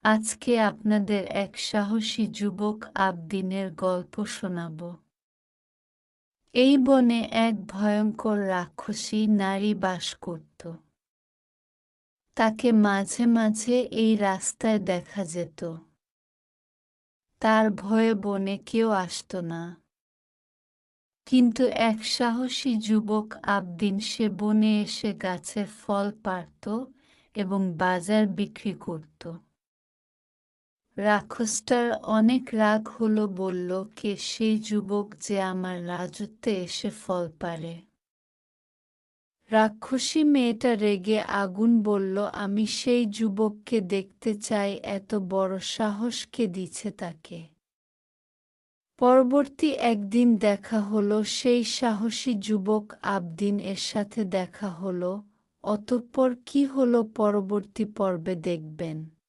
আজকে আপনাদের এক সাহসী যুবক আবদিনের গল্প শোনাব। এই বনে এক ভয়ঙ্কর রাক্ষসী নারী বাস করত। তাকে মাঝে মাঝে এই রাস্তায় দেখা যেত। তার ভয়ে বনে কেউ আসত না। কিন্তু এক সাহসী যুবক আবদিন সে বনে এসে গাছের ফল পাড়ত এবং বাজার বিক্রি করত। রাক্ষসটার অনেক রাগ হলো, বলল, কে সেই যুবক যে আমার রাজত্বে এসে ফল পাড়ে? রাক্ষসী মেয়েটা রেগে আগুন, বলল, আমি সেই যুবককে দেখতে চাই, এত বড় সাহস কে দিছে তাকে? পরবর্তী একদিন দেখা হলো, সেই সাহসী যুবক আবদিন এর সাথে দেখা হলো। অতঃপর কি হলো পরবর্তী পর্বে দেখবেন।